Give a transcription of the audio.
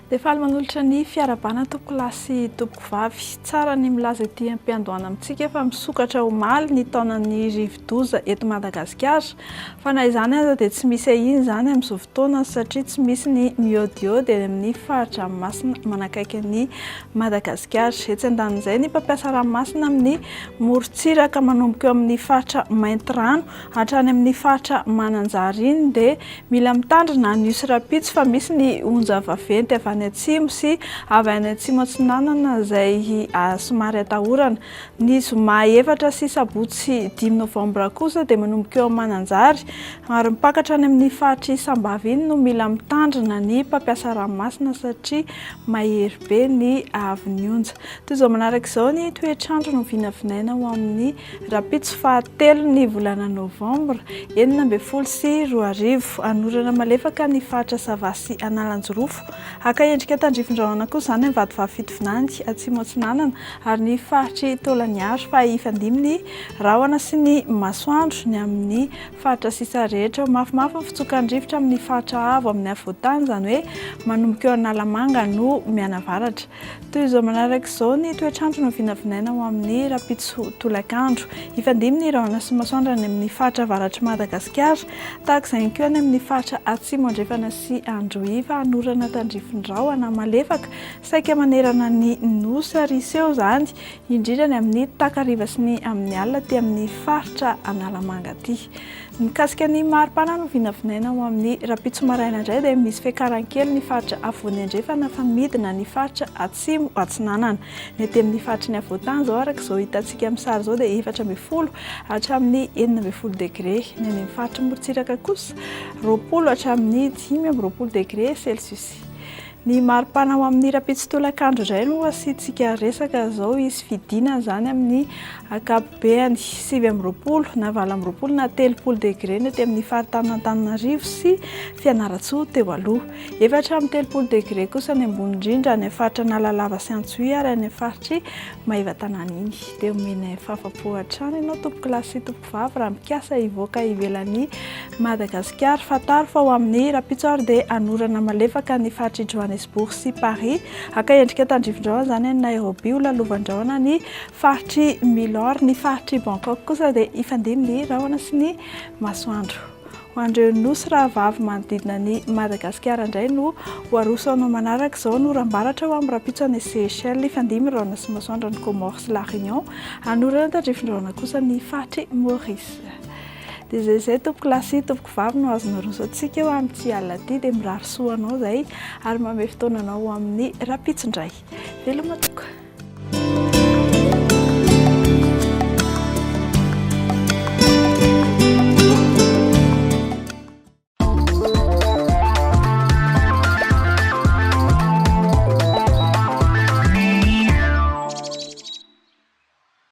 Dia faly manolotra ny fiarabana tompoko lahy sy tompoko vavy. Tsara ny milaza ity am-piandohana amintsika fa misokatra ho maly ny taonan'ny rivo-doza eto Madagasikara. Fa na izany aza dia tsy misy ahiny izany amin'izao fotoana satria tsy misy ny miodiody eny amin'ny faritra ranomasina manakaiky ny Madagasikara. Etsy andanin'izay ny mpampiasa ranomasina amin'ny morontsiraka manomboka eo amin'ny faritra Maintirano hatrany amin'ny faritra Mananjara iny dia mila mitandrina ny Nosy Rapitso fa misy ny onja vaventy avy any atsimo sy avy any atsimo atsinanana izay somary atahorana. Ny zoma 4 sy sabotsy 5 novambra kosa dia manomboka eo Mananjara ary mipakatra any amin'ny faritra Isambava iny no mila mitandrina ny mpampiasa ranomasina satria mahery be ny avy onja. Toy izao manaraka izao ny toetr'andro no vinavinaina ho amin'ny Rapitso fahatelo ny volana Novambra 2024 sy 2025. Anorana malefaka ny faritra Sava sy Analanjorofo. Haka endrika tandrifin-drahona kosa izany amin'ny Vadivavy Fitovinany atsimo atsinanana ary ny faritry Taolagnaro fa hifandimby ny Rahona sy ny Masoandro ny amin'ny faritra sisa rehetra. Mafimafy ny fitsokan'ny rivotra amin'ny faritra Avo amin'ny afovoantany izany hoe manomboka eo Analamanga no mianavaratra. Toy izao manaraka izao ny toetr'andro no vinavinaina ho amin'ny Rapitso tolakandro. Hifandimby ny Rahona sy Masoandro any amin'ny faritra avaratry Madagasikara tahaka izay koa any amin'ny faritra atsimo andrefana sy Androhiva. Anorana tandrifin-drahona malefaka saika manerana ny nosy ary seho izany indrindra ny amin'ny takariva sy ny amin'ny alina ty amin'ny faritra Analamanga ty. Mikasika ny maripana no vinavinaina ho amin'ny Rapitso maraina indray dia misy fiakarankely ny faritra afovoany andrefana fa midina ny faritra atsimo atsinanana. Ny aty amin'ny faritra ny afovoantany izao araka izao hitantsika amin'ny sary izao dia 14 hatramin'ny 19 degré. Ny any amin'ny faritra morontsiraka kosa 20 hatramin'ny 25 degré Celsius. Ny maripana ho amin'ny Rapitso tolakandro indray no asiantsika resaka izao izy fidina izany amin'ny ankapobeny 20 na 20 na 30 degré ny aty amin'ny faritany Antananarivo sy Fianarantsoa teo aloha. 4-30 degré kosa ny ambony indrindra ny faritra Analalava sy Antsohihy ary any faritry Maivatanana iny. Dia omena fahafapo hatrany ianao tompoko lahy sy tompoko vavy raha mikasa hivoaka ivelan'ny Madagasikara. Fataro fa ho amin'ny Rapitso ary dia anorana malefaka ny faritra Johannesburg sy Paris. Haka endrika tandrifin-drahona izany any Nairobi ho lalovandrahona ny faritry Milor. Ny faritry Bangkok kosa dia hifandimby ny Rahona sy ny Masoandro. Ho andreo nosy raha vavy manodidina ny Madagasikara indray no ho arosanao manaraka izao no rambaratra ho amin'ny Rapitso any Seychelles. Hifandimby Rahona sy Masoandro ny Comores sy La Réunion. Anorana tandrifin-drahona kosa ny faritry Maurice. Dia izay tompoko lahy sy tompoko vavy no azonao rosoantsika ho amin'ity alina ity dia mirary soanao izay ary manome fotoananao ho amin'ny Rapitso indray. Veloma tokoa.